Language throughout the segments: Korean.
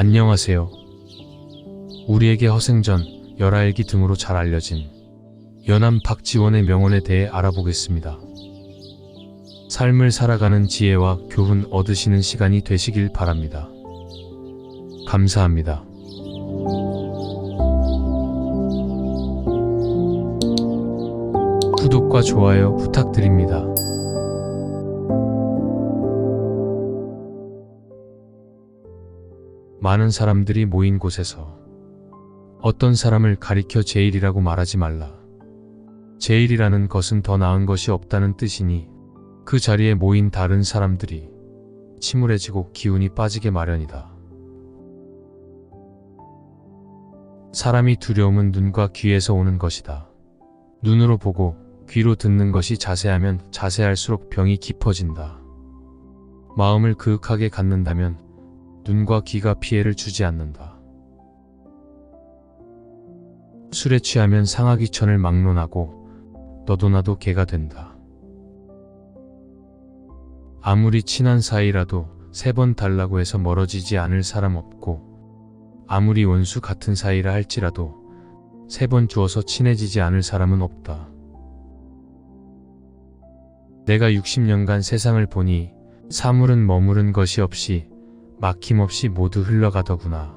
안녕하세요. 우리에게 허생전, 열하일기 등으로 잘 알려진 연암 박지원의 명언에 대해 알아보겠습니다. 삶을 살아가는 지혜와 교훈 얻으시는 시간이 되시길 바랍니다. 감사합니다. 구독과 좋아요 부탁드립니다. 많은 사람들이 모인 곳에서 어떤 사람을 가리켜 제일이라고 말하지 말라. 제일이라는 것은 더 나은 것이 없다는 뜻이니 그 자리에 모인 다른 사람들이 침울해지고 기운이 빠지게 마련이다. 사람이 두려움은 눈과 귀에서 오는 것이다. 눈으로 보고 귀로 듣는 것이 자세하면 자세할수록 병이 깊어진다. 마음을 그윽하게 갖는다면 눈과 귀가 피해를 주지 않는다. 술에 취하면 상하귀천을 막론하고 너도 나도 개가 된다. 아무리 친한 사이라도 3번 달라고 해서 멀어지지 않을 사람 없고 아무리 원수 같은 사이라 할지라도 3번 주어서 친해지지 않을 사람은 없다. 내가 60년간 세상을 보니 사물은 머무른 것이 없이 막힘없이 모두 흘러가더구나.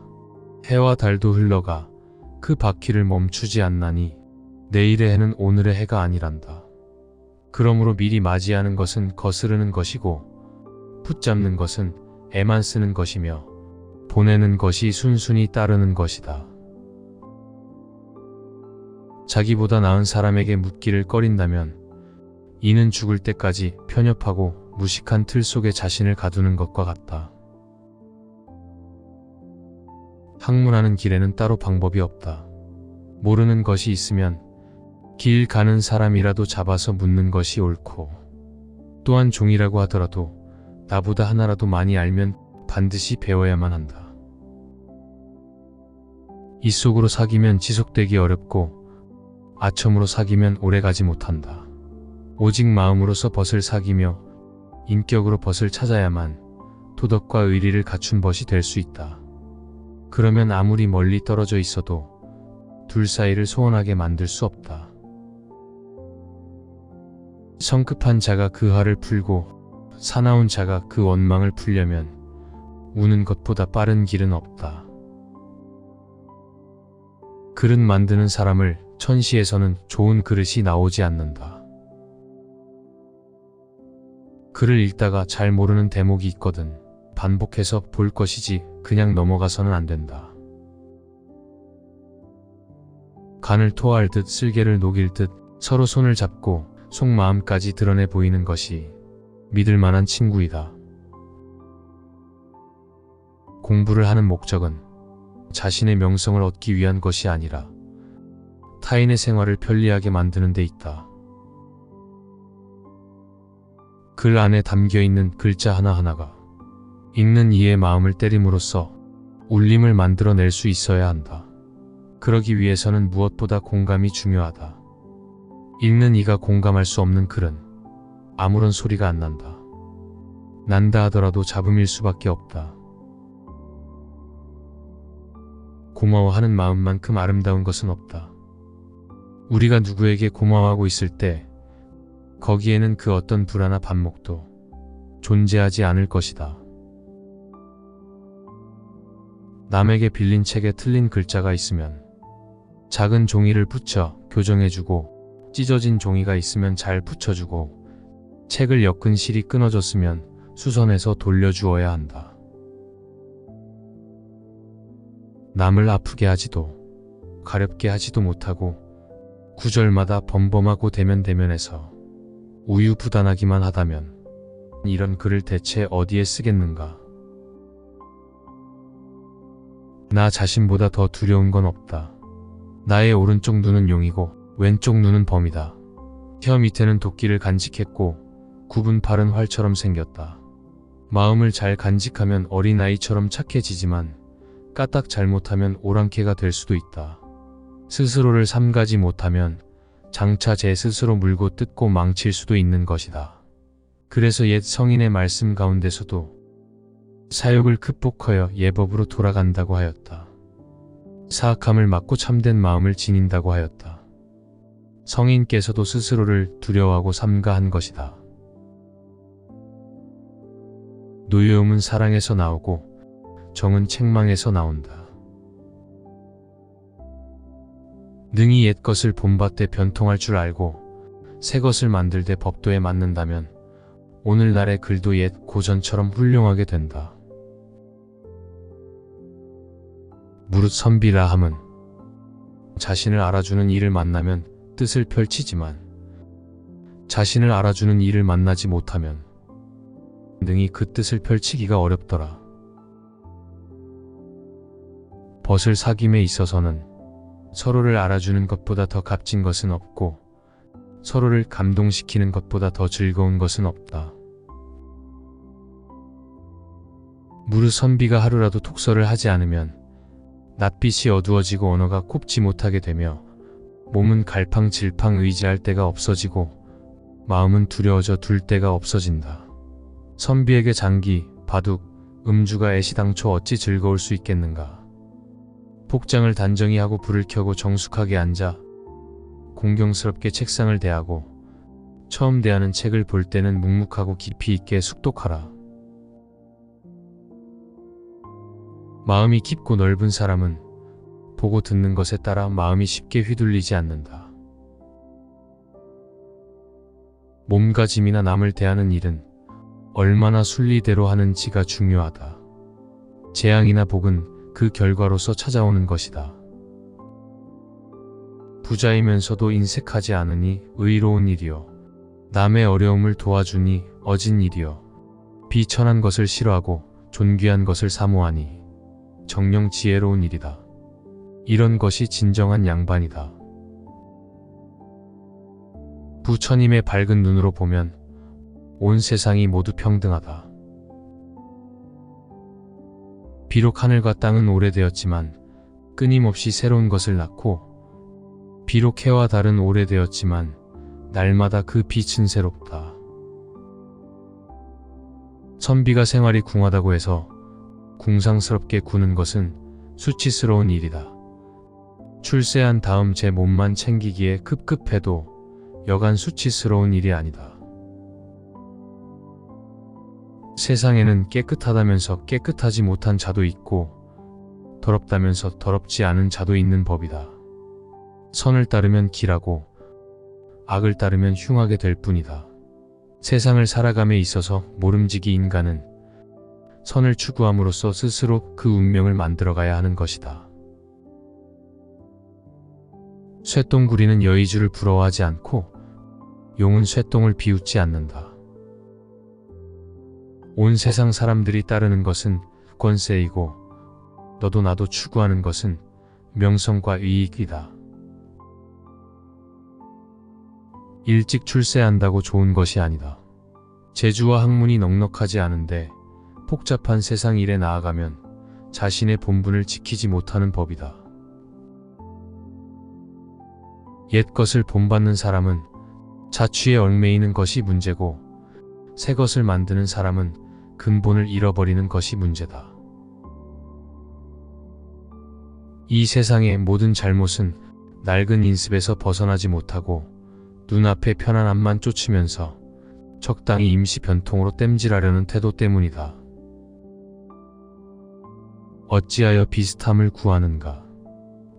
해와 달도 흘러가 그 바퀴를 멈추지 않나니 내일의 해는 오늘의 해가 아니란다. 그러므로 미리 맞이하는 것은 거스르는 것이고 붙잡는 것은 애만 쓰는 것이며 보내는 것이 순순히 따르는 것이다. 자기보다 나은 사람에게 묻기를 꺼린다면 이는 죽을 때까지 편협하고 무식한 틀 속에 자신을 가두는 것과 같다. 학문하는 길에는 따로 방법이 없다. 모르는 것이 있으면 길 가는 사람이라도 잡아서 묻는 것이 옳고 또한 종이라고 하더라도 나보다 하나라도 많이 알면 반드시 배워야만 한다. 이 속으로 사귀면 지속되기 어렵고 아첨으로 사귀면 오래가지 못한다. 오직 마음으로서 벗을 사귀며 인격으로 벗을 찾아야만 도덕과 의리를 갖춘 벗이 될 수 있다. 그러면 아무리 멀리 떨어져 있어도 둘 사이를 소원하게 만들 수 없다. 성급한 자가 그 화를 풀고 사나운 자가 그 원망을 풀려면 우는 것보다 빠른 길은 없다. 그릇 만드는 사람을 천시에서는 좋은 그릇이 나오지 않는다. 글을 읽다가 잘 모르는 대목이 있거든 반복해서 볼 것이지 그냥 넘어가서는 안 된다. 간을 토할 듯 쓸개를 녹일 듯 서로 손을 잡고 속마음까지 드러내 보이는 것이 믿을 만한 친구이다. 공부를 하는 목적은 자신의 명성을 얻기 위한 것이 아니라 타인의 생활을 편리하게 만드는 데 있다. 글 안에 담겨있는 글자 하나하나가 읽는 이의 마음을 때림으로써 울림을 만들어낼 수 있어야 한다. 그러기 위해서는 무엇보다 공감이 중요하다. 읽는 이가 공감할 수 없는 글은 아무런 소리가 안 난다. 난다 하더라도 잡음일 수밖에 없다. 고마워하는 마음만큼 아름다운 것은 없다. 우리가 누구에게 고마워하고 있을 때 거기에는 그 어떤 불화나 반목도 존재하지 않을 것이다. 남에게 빌린 책에 틀린 글자가 있으면 작은 종이를 붙여 교정해주고 찢어진 종이가 있으면 잘 붙여주고 책을 엮은 실이 끊어졌으면 수선해서 돌려주어야 한다. 남을 아프게 하지도 가렵게 하지도 못하고 구절마다 범범하고 대면대면해서 우유부단하기만 하다면 이런 글을 대체 어디에 쓰겠는가? 나 자신보다 더 두려운 건 없다. 나의 오른쪽 눈은 용이고 왼쪽 눈은 범이다. 혀 밑에는 도끼를 간직했고 굽은 팔은 활처럼 생겼다. 마음을 잘 간직하면 어린아이처럼 착해지지만 까딱 잘못하면 오랑캐가 될 수도 있다. 스스로를 삼가지 못하면 장차 제 스스로 물고 뜯고 망칠 수도 있는 것이다. 그래서 옛 성인의 말씀 가운데서도 사욕을 극복하여 예법으로 돌아간다고 하였다. 사악함을 막고 참된 마음을 지닌다고 하였다. 성인께서도 스스로를 두려워하고 삼가한 것이다. 노여움은 사랑에서 나오고 정은 책망에서 나온다. 능히 옛 것을 본받되 변통할 줄 알고 새 것을 만들되 법도에 맞는다면 오늘날의 글도 옛 고전처럼 훌륭하게 된다. 무릇 선비라 함은 자신을 알아주는 이를 만나면 뜻을 펼치지만 자신을 알아주는 이를 만나지 못하면 능히 그 뜻을 펼치기가 어렵더라. 벗을 사귐에 있어서는 서로를 알아주는 것보다 더 값진 것은 없고 서로를 감동시키는 것보다 더 즐거운 것은 없다. 무릇 선비가 하루라도 독서를 하지 않으면 낯빛이 어두워지고 언어가 곱지 못하게 되며 몸은 갈팡질팡 의지할 데가 없어지고 마음은 두려워져 둘 데가 없어진다. 선비에게 장기, 바둑, 음주가 애시당초 어찌 즐거울 수 있겠는가. 복장을 단정히 하고 불을 켜고 정숙하게 앉아 공경스럽게 책상을 대하고 처음 대하는 책을 볼 때는 묵묵하고 깊이 있게 숙독하라. 마음이 깊고 넓은 사람은 보고 듣는 것에 따라 마음이 쉽게 휘둘리지 않는다. 몸가짐이나 남을 대하는 일은 얼마나 순리대로 하는지가 중요하다. 재앙이나 복은 그 결과로서 찾아오는 것이다. 부자이면서도 인색하지 않으니 의로운 일이요. 남의 어려움을 도와주니 어진 일이요. 비천한 것을 싫어하고 존귀한 것을 사모하니 정녕 지혜로운 일이다. 이런 것이 진정한 양반이다. 부처님의 밝은 눈으로 보면 온 세상이 모두 평등하다. 비록 하늘과 땅은 오래되었지만 끊임없이 새로운 것을 낳고 비록 해와 달은 오래되었지만 날마다 그 빛은 새롭다. 선비가 생활이 궁하다고 해서 궁상스럽게 구는 것은 수치스러운 일이다. 출세한 다음 제 몸만 챙기기에 급급해도 여간 수치스러운 일이 아니다. 세상에는 깨끗하다면서 깨끗하지 못한 자도 있고 더럽다면서 더럽지 않은 자도 있는 법이다. 선을 따르면 길하고 악을 따르면 흉하게 될 뿐이다. 세상을 살아감에 있어서 모름지기 인간은 선을 추구함으로써 스스로 그 운명을 만들어가야 하는 것이다. 쇠똥구리는 여의주를 부러워하지 않고 용은 쇠똥을 비웃지 않는다. 온 세상 사람들이 따르는 것은 권세이고 너도 나도 추구하는 것은 명성과 이익이다. 일찍 출세한다고 좋은 것이 아니다. 재주와 학문이 넉넉하지 않은데 복잡한 세상 일에 나아가면 자신의 본분을 지키지 못하는 법이다. 옛 것을 본받는 사람은 자취에 얽매이는 것이 문제고 새 것을 만드는 사람은 근본을 잃어버리는 것이 문제다. 이 세상의 모든 잘못은 낡은 인습에서 벗어나지 못하고 눈앞의 편안함만 쫓으면서 적당히 임시 변통으로 땜질하려는 태도 때문이다. 어찌하여 비슷함을 구하는가?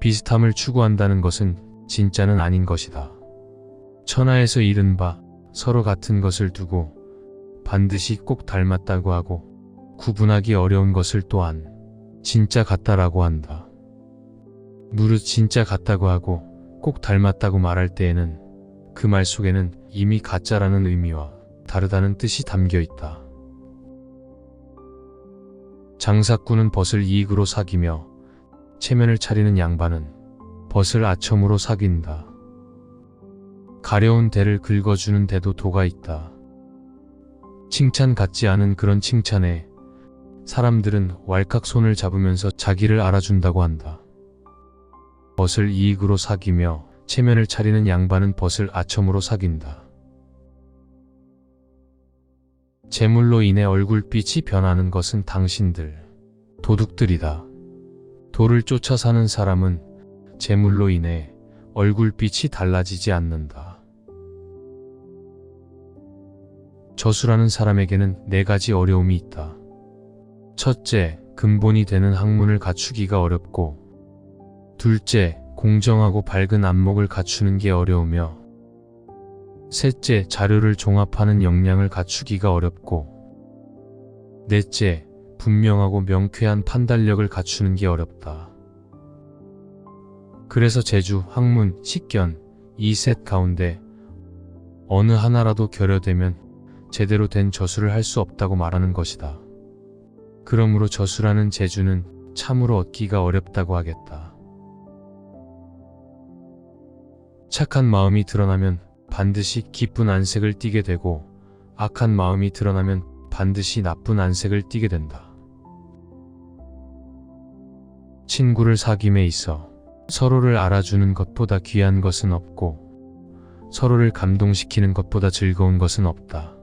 비슷함을 추구한다는 것은 진짜는 아닌 것이다. 천하에서 이른바 서로 같은 것을 두고 반드시 꼭 닮았다고 하고 구분하기 어려운 것을 또한 진짜 같다라고 한다. 무릇 진짜 같다고 하고 꼭 닮았다고 말할 때에는 그 말 속에는 이미 가짜라는 의미와 다르다는 뜻이 담겨 있다. 장사꾼은 벗을 이익으로 사귀며 체면을 차리는 양반은 벗을 아첨으로 사귄다. 가려운 대를 긁어주는 데도 도가 있다. 칭찬 같지 않은 그런 칭찬에 사람들은 왈칵 손을 잡으면서 자기를 알아준다고 한다. 벗을 이익으로 사귀며 체면을 차리는 양반은 벗을 아첨으로 사귄다. 재물로 인해 얼굴빛이 변하는 것은 당신들, 도둑들이다. 도를 쫓아 사는 사람은 재물로 인해 얼굴빛이 달라지지 않는다. 저수라는 사람에게는 4가지 어려움이 있다. 첫째, 근본이 되는 학문을 갖추기가 어렵고, 둘째, 공정하고 밝은 안목을 갖추는 게 어려우며, 셋째, 자료를 종합하는 역량을 갖추기가 어렵고, 넷째, 분명하고 명쾌한 판단력을 갖추는 게 어렵다. 그래서 재주, 학문, 식견 이 셋 가운데 어느 하나라도 결여되면 제대로 된 저수를 할 수 없다고 말하는 것이다. 그러므로 저수라는 재주는 참으로 얻기가 어렵다고 하겠다. 착한 마음이 드러나면 반드시 기쁜 안색을 띠게 되고, 악한 마음이 드러나면 반드시 나쁜 안색을 띠게 된다. 친구를 사귐에 있어 서로를 알아주는 것보다 귀한 것은 없고, 서로를 감동시키는 것보다 즐거운 것은 없다.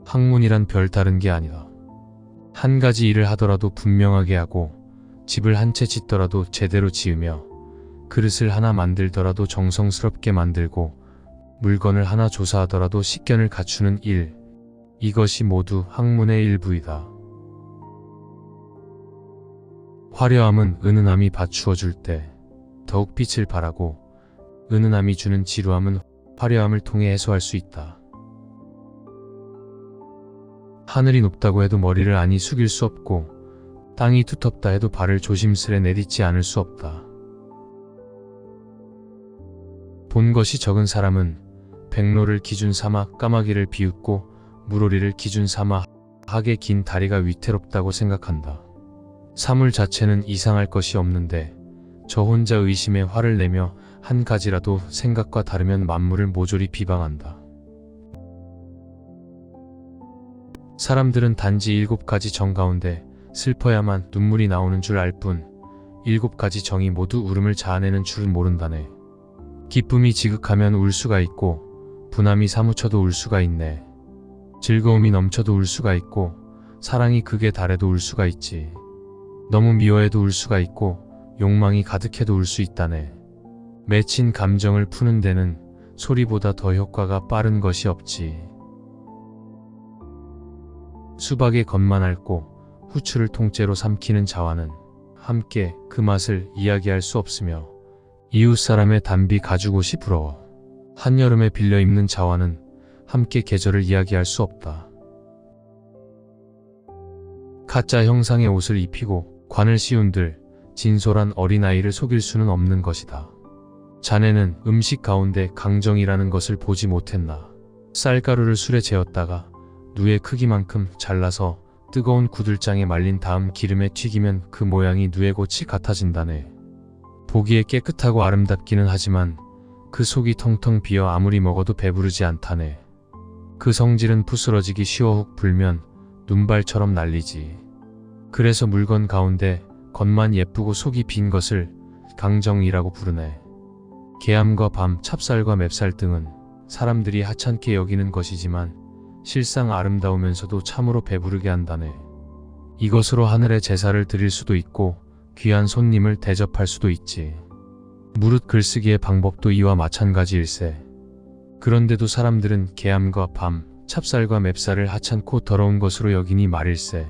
학문이란 별다른 게 아니다. 한 가지 일을 하더라도 분명하게 하고, 집을 한 채 짓더라도 제대로 지으며, 그릇을 하나 만들더라도 정성스럽게 만들고, 물건을 하나 조사하더라도 식견을 갖추는 일, 이것이 모두 학문의 일부이다. 화려함은 은은함이 받추어 줄 때 더욱 빛을 발하고, 은은함이 주는 지루함은 화려함을 통해 해소할 수 있다. 하늘이 높다고 해도 머리를 안이 숙일 수 없고, 땅이 두텁다 해도 발을 조심스레 내딛지 않을 수 없다. 본 것이 적은 사람은 백로를 기준 삼아 까마귀를 비웃고, 물오리를 기준 삼아 학의 긴 다리가 위태롭다고 생각한다. 사물 자체는 이상할 것이 없는데 저 혼자 의심에 화를 내며 한 가지라도 생각과 다르면 만물을 모조리 비방한다. 사람들은 단지 7가지 정 가운데 슬퍼야만 눈물이 나오는 줄 알 뿐, 7가지 정이 모두 울음을 자아내는 줄은 모른다네. 기쁨이 지극하면 울 수가 있고, 분함이 사무쳐도 울 수가 있네. 즐거움이 넘쳐도 울 수가 있고, 사랑이 극에 달해도 울 수가 있지. 너무 미워해도 울 수가 있고, 욕망이 가득해도 울 수 있다네. 맺힌 감정을 푸는 데는 소리보다 더 효과가 빠른 것이 없지. 수박의 겉만 앓고 후추를 통째로 삼키는 자와는 함께 그 맛을 이야기할 수 없으며, 이웃사람의 단비 가죽옷이 부러워 한여름에 빌려 입는 자와는 함께 계절을 이야기할 수 없다. 가짜 형상의 옷을 입히고 관을 씌운들 진솔한 어린아이를 속일 수는 없는 것이다. 자네는 음식 가운데 강정이라는 것을 보지 못했나. 쌀가루를 술에 재었다가 누의 크기만큼 잘라서 뜨거운 구들장에 말린 다음 기름에 튀기면 그 모양이 누에꽃이 같아진다네. 보기에 깨끗하고 아름답기는 하지만 그 속이 텅텅 비어 아무리 먹어도 배부르지 않다네. 그 성질은 부스러지기 쉬워 훅 불면 눈발처럼 날리지. 그래서 물건 가운데 겉만 예쁘고 속이 빈 것을 강정이라고 부르네. 개암과 밤, 찹쌀과 맵쌀 등은 사람들이 하찮게 여기는 것이지만 실상 아름다우면서도 참으로 배부르게 한다네. 이것으로 하늘에 제사를 드릴 수도 있고 귀한 손님을 대접할 수도 있지. 무릇 글쓰기의 방법도 이와 마찬가지일세. 그런데도 사람들은 개암과 밤, 찹쌀과 맵쌀을 하찮고 더러운 것으로 여기니 말일세.